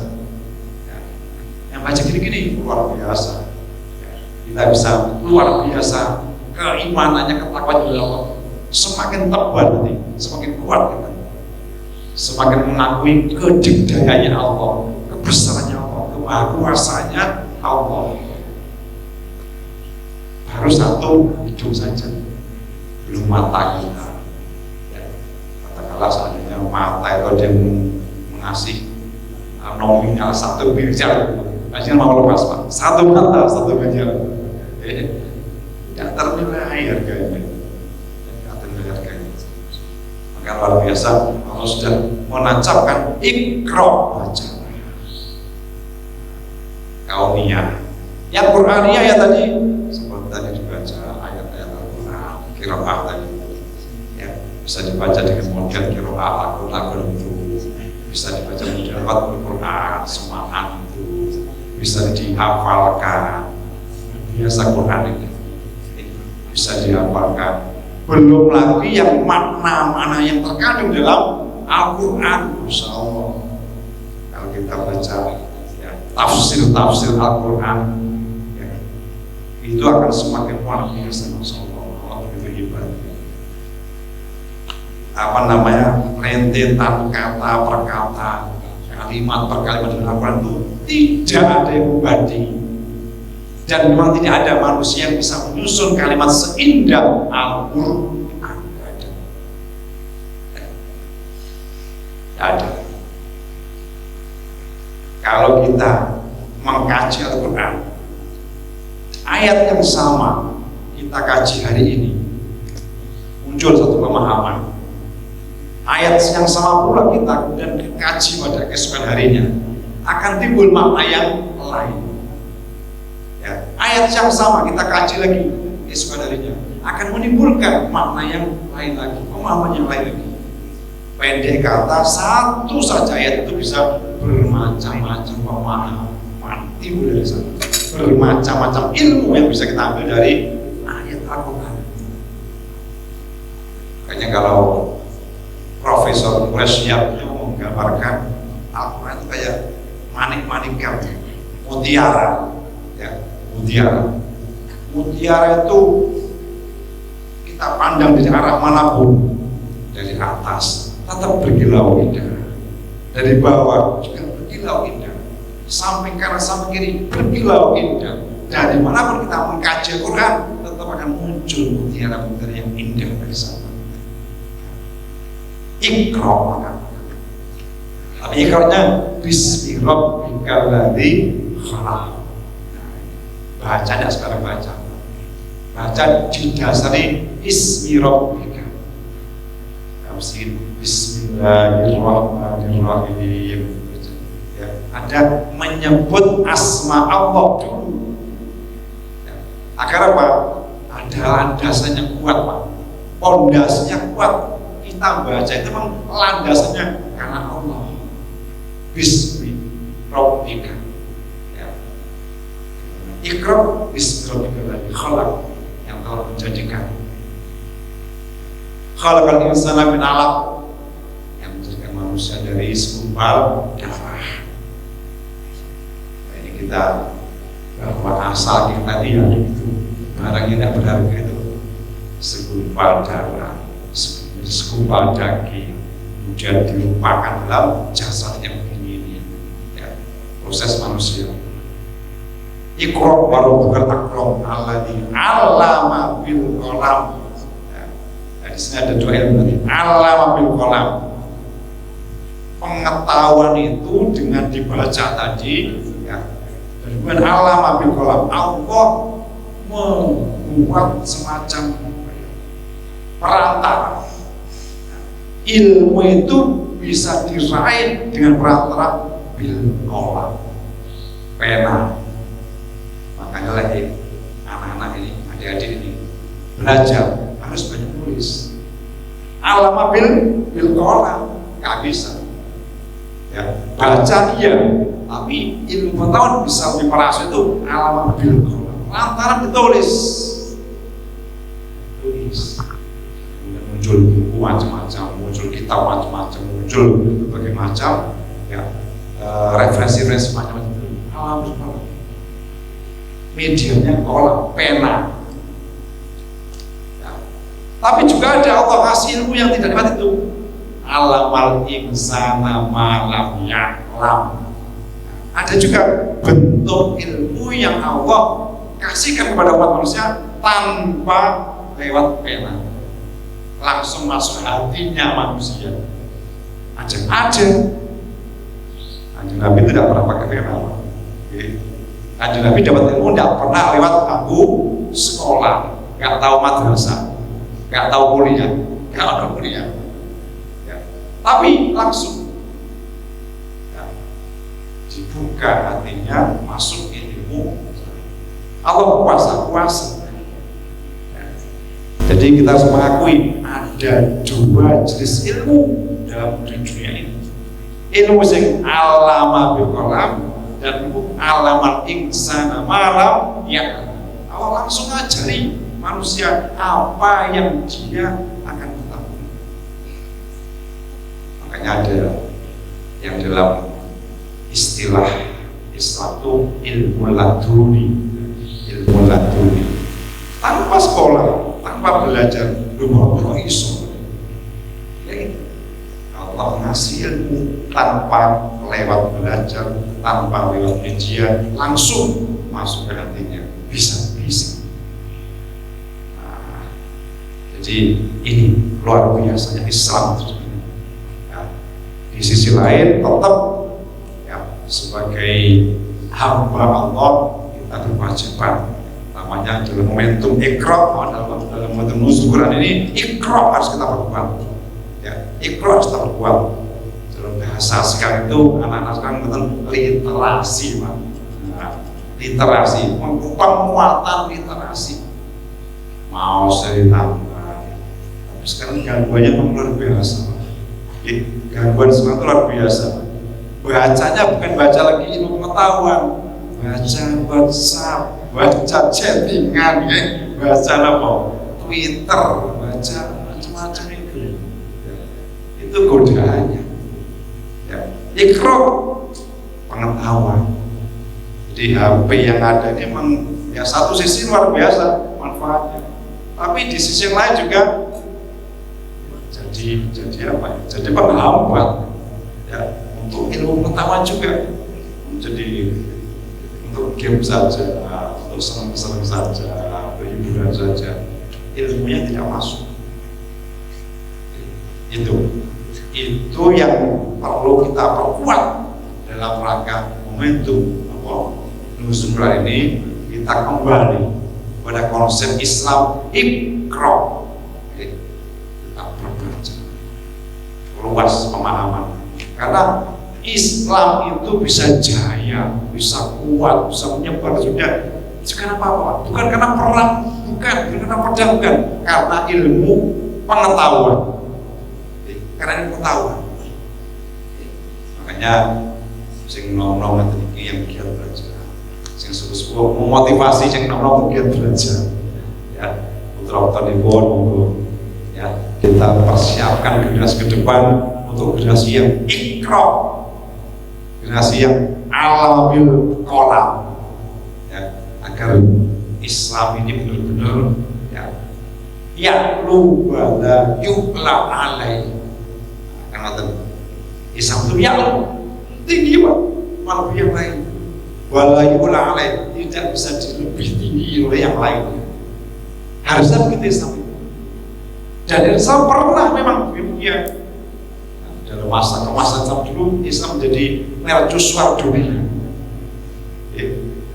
Yang baca gini-gini luar biasa. Kita bisa luar biasa keimanannya, ketakwaan kepada Allah semakin tebal nanti, semakin kuat kita. Semakin mengakui kedikdayaannya Allah, kebesarannya Allah, kemahakuasaannya Allah. Baru satu hidung saja, belum mata kita. Ya, katakanlah seandainya mata itu dia mengasih nominal 1 miliar. Masih mau lepas Pak, 1 mata 1 miliar. Yang ternilai harganya, yang ternilai harganya. Maka luar biasa Allah sudah menancapkan Iqra, baca. Kauniyah, yang Qur'aniyah ya tadi, seperti tadi dibaca ayat-ayat Al-Quran, qiraah tadi. Ya, bisa dibaca dengan model qiraah lagu-lagu itu, bisa dibaca model Al-Quran, semangat itu, bisa dihafalkan. Biasa Quran ini bisa dihafalkan. Belum lagi yang makna-makna yang terkandung dalam Al-Quran. Masya Allah, kalau kita baca ya, tafsir Al-Quran ya, itu akan semakin luar biasa. Masya Allah, Allah begitu hebat. Apa namanya, rentetan kata per kata, kalimat per kalimat dalam Al-Quran itu tidak ada yang membanding, dan memang tidak ada manusia yang bisa menyusun kalimat seindah Al-Quran. Tidak ada. Kalau kita mengkaji Al-Quran, ayat yang sama kita kaji hari ini, muncul satu pemahaman. Ayat yang sama pula kita kemudian kaji pada keesokan harinya, akan timbul makna yang lain. Ya, ayat yang sama kita kaji lagi keesokan harinya, akan menimbulkan makna yang lain lagi, pemahaman yang lain lagi. Pendek kata, satu saja ayat itu bisa bermacam-macam pemahaman timbul dari sana, bermacam-macam ilmu yang bisa kita ambil dari ayat Al-Quran. Makanya kalau Profesor Quraisy itu menggambarkan Al-Quran itu kayak manik-manikan, mutiara, ya, mutiara itu kita pandang dari arah manapun, dari atas tetap berkilau indah, dari bawah juga berkilau indah, samping kanan samping kiri berkilau indah. Dari manapun kita mengkaji Al-Quran tetap akan muncul mutiara-mutiara yang indah dari sana. Iqra, maka tapi ikranya bismi rabbikal ladzi khalaq. Bacanya sekarang baca didasari ismi rabbika. Tafsir bismillahirrahmanirrahim. Ya, ada menyebut asma Allah dulu. Ya, agar apa? Ada landasannya kuat, Pak. Pondasinya kuat. Kita baca itu memang landasannya karena Allah. Bismi rabbika. Ya. Iqra bismi rabbika alladzi khalaq, yang telah menjadikan khalaqal insana min 'alaq, yang menjadikan manusia dari segumpal darah. Ini kita bahwa asal kita dia itu barang yang tidak berharga itu segumpal darah, segumpal daging, kemudian dilupakan dalam jasad yang begini, ya, proses manusia. Iqra wa rabbukal akram alladzi 'allama bil qalam. Di sini ada dua ilmu tadi. 'Allama bil qalam. Pengetahuan itu dengan dibaca tadi, ya. Dan 'allama bil qalam. Allah membuat semacam perantara. Ilmu itu bisa diraih dengan perantara bil qalam, pena. Makanya lagi anak-anak ini, adik-adik ini belajar harus banyak nulis. Alama bil qalam nggak bisa. Ya, baca iya, tapi ilmu pengetahuan bisa lebih parah itu alama bil qalam. Lantaran ditulis. Muncul buku macam-macam, muncul kitab macam-macam, muncul berbagai macam, ya, referensi-referensi macam-macam itu. Alama bil qalam. Medianya kolam, pena. Ya. Tapi juga ada Allah kasih ilmu yang tidak dapat itu. Alamal insana malam ya'lam. Ada juga bentuk ilmu yang Allah kasihkan kepada umat manusia tanpa lewat pena, langsung masuk hatinya manusia. Ada. Kanjeng Nabi tidak pernah pakai pena. Kanjeng Nabi dapat ilmu tidak pernah lewat bangku sekolah, nggak tahu madrasah, nggak tahu kuliah, ya. Tapi langsung, ya, dibuka hatinya, masuk ilmu. Allah kuasa. Ya. Jadi kita harus mengakui ada dua jenis ilmu dalam dunia ini. Ilmu yang alama bil qalam dan alamal insana malam, ya, Allah langsung ngajari manusia apa yang dia akan ketahui. Makanya ada yang dalam istilah Islam itu ilmu laduni, tanpa sekolah, tanpa belajar, belum iso. Allah ngasih ilmu tanpa lewat belajar, tanpa lewat media, langsung masuk ke hatinya, bisa. Nah, jadi ini luar biasanya Islam. Ya. Di sisi lain tetap, ya, sebagai hamba Allah kita berkewajiban, namanya dalam momentum Iqra, dalam momentum nuzul Quran ini, Iqra harus kita berbuat. Ya, Iqra harus kita berbuat. Bahasa sekarang itu anak-anak sekarang betul literasi, Pak. Nah, literasi, penguatan literasi. Mau saya tambah, tapi sekarang gangguannya luar biasa. Gangguan semua itu luar biasa. Bacanya bukan baca lagi ilmu pengetahuan, baca WhatsApp, baca chattingan, ya. Baca apa? Twitter, baca macam-macam itu. Itu itu godaannya. Ya, ikro pengetahuan. Jadi HP yang ada ini memang ya satu sisi luar biasa manfaatnya, tapi di sisi yang lain juga jadi apa? Jadi penghambat ya untuk ilmu pengetahuan juga. Jadi untuk game saja, untuk senang-senang saja, hiburan saja, ilmunya tidak masuk. Itu yang perlu kita perkuat dalam rangka momentum Nuzul ini. Kita kembali pada konsep Islam ikro, kita berbaca, luas pemahaman, karena Islam itu bisa jaya, bisa kuat, bisa menyebar sudah karena apa? Bukan karena perang, bukan karena pedang, bukan, karena ilmu pengetahuan. Karena ilmu pengetahuan. Makanya sing nom-nom iki yang giat belajar, sing sepuh memotivasi sing nom-nom giat belajar. Ya, putra-putra dipun monggo ya kita persiapkan generasi ke depan untuk generasi yang ikro, generasi yang alamil kolam, ya, agar Islam ini benar-benar ya lu wala yu'la alai. Karena Islam itu ya tinggi Pak, malah yang lain wala yu'la alai, tidak bisa lebih tinggi oleh yang lain. Harusnya begitu Islam itu. Dan Islam pernah memang dunia dalam masa Islam dulu, Islam menjadi mercusuar dunia.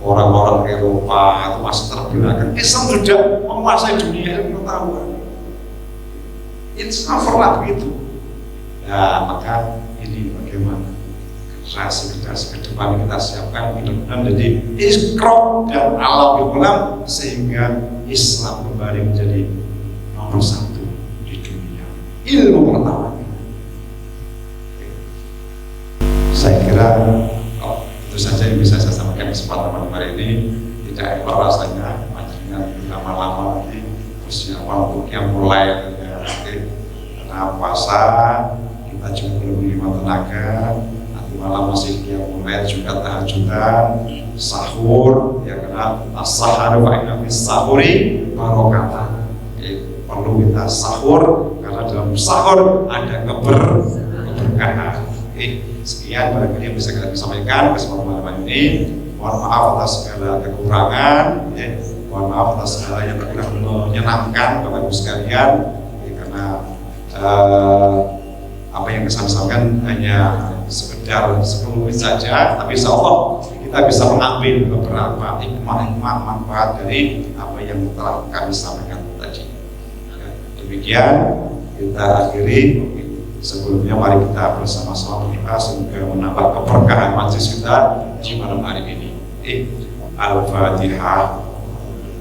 Orang-orang Eropa itu masih terbelakang. Islam sudah menguasai dunia ilmu pengetahuan. Islam pernah begitu. Ya maka ini bagaimana generasi ke depan kita siapkan benar-benar menjadi iskro dan alam kolam, sehingga Islam kembali menjadi nomor satu di dunia ilmu pengetahuan. Saya kira itu saja yang bisa saya sampaikan di kesempatan hari ini. Tidak elok rasanya dengan lama-lama nanti persiapan untuk yang mulai nanti karena puasa kita juga belum menerima tenaga, nanti malam masih yang mulai juga tahajudan, sahur ya, karena as-sahar wa inna fis sahuri barokatan. Perlu kita sahur karena dalam sahur ada keberkahan. Sekian barangkali yang bisa kita sampaikan kesempatan malam ini. Mohon maaf atas segala kekurangan, mohon maaf atas segala yang kurang menyenangkan Bapak Ibu sekalian, karena apa yang saya sampaikan hanya sekedar 10 menit saja, tapi insya Allah kita bisa mengambil beberapa hikmah manfaat dari apa yang telah kami sampaikan tadi. Demikian kita akhiri. Sebelumnya mari kita bersama-sama berdoa semoga menambah keberkahan majelis kita di malam hari ini. Al-Fatihah.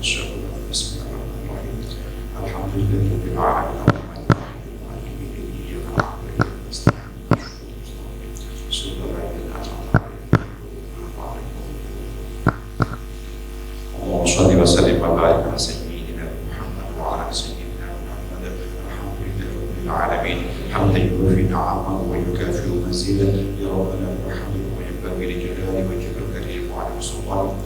Bismillahirrahmanirrahim. Alhamdulillahirabbil alamin. Shalli wa sallim wa barik ala sayyidina Muhammad wa ala sayyidina Muhammad. Alhamdulillahirabbil alamin. حمدا يوفي نعمه ويكافئ مزيدا يا ربنا وحمده وينبغي لجلاله وجهك الكريم وعلى سلطانه.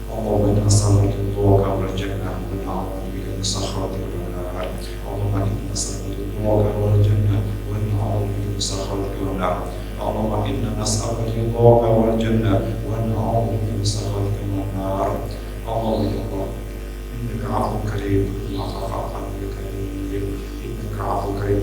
اللهم انا نسالك رضاك والجنه ونعوذ بك من سخطك والنار. اللهم انا نسالك رضاك والجنه ونعوذ بك من سخطك والنار. اللهم انا نسالك رضاك والجنه ونعوذ بك من سخطك والنار. اللهم انك عفو كريم وعفو كريم، انك عفو كريم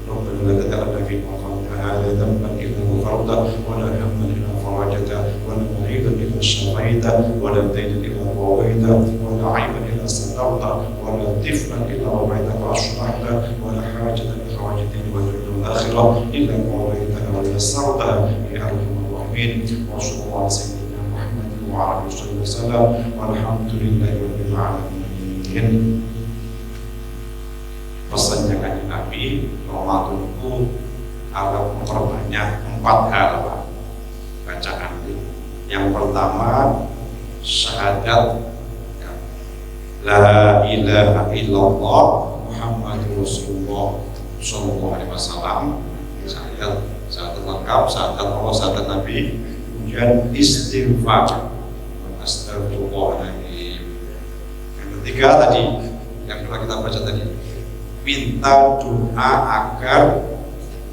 ربنا لا تدعنا في مقامنا هذا ذنبا الا غفرته ولا هما الا فرجته ولا مريضا الا شفيته ولا دينا الا قضيته ولا عيبا الا سترته ولا طفلا الا ربيته واشرحته ولا حاجه من حوائجنا والدنيا والاخره الا قضيتها ويسرتها يا ارحم الراحمين. وصلى الله على سيدنا محمد وعلى اله وصحبه وسلم والحمد لله رب العالمين. Pesannya kanjeng Nabi, Ramadanku agar memperbanyak 4 hal bacaan. Yang pertama syahadat la La ilaha illallah Muhammadur Rasulullah sallallahu alaihi wasallam. Syahadat lengkap, syahadat Allah, syahadat Nabi. Kemudian istighfar, astagfirullahaladzim. Yang ketiga tadi, yang telah kita baca tadi, minta doa agar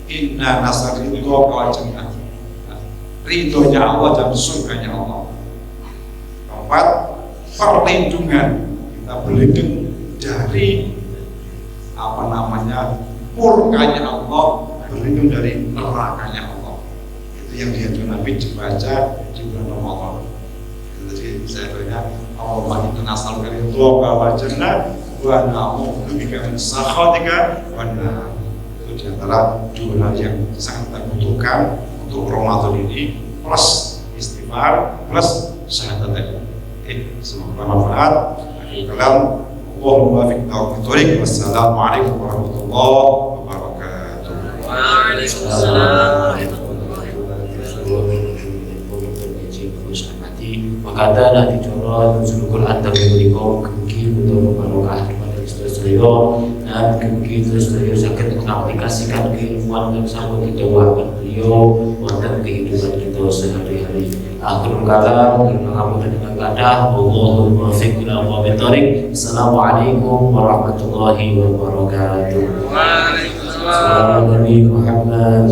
inna nasridho kawal jannah, ridhonya Allah dan surganya Allah. Keempat, perlindungan, kita berlindung dari murkanya Allah, berlindung dari nerakanya Allah. Itu yang diajarkan Nabi dibaca di bulan Ramadan. Jadi saya tanya, Allahumma inna nas'aluka ridhoka wal jannah wa na'udzu bika min sakhatika wan nar. Itu di antara dua hal yang sangat kita butuhkan untuk Ramadan ini, plus istighfar, plus syahadat. Semoga bermanfaat. Akhir kalam, Allahumma fiqh taufiq. Wassalamualaikum warahmatullahi wabarakatuh. Waalaikumsalam. Makata nanti coba sulukul antar berikom kemungkin untuk barokah pada istri-istri dan kemungkin istri sakit mengaplikasikan keilmuan yang sama kita wahkan beliau wonten kehidupan kita sehari-hari. Akhirul kalam dengan dengan kadah Allahul muwaffiq ila aqwamit thoriq. Assalamualaikum warahmatullahi wabarakatuh. Waalaikumsalam. Muhammad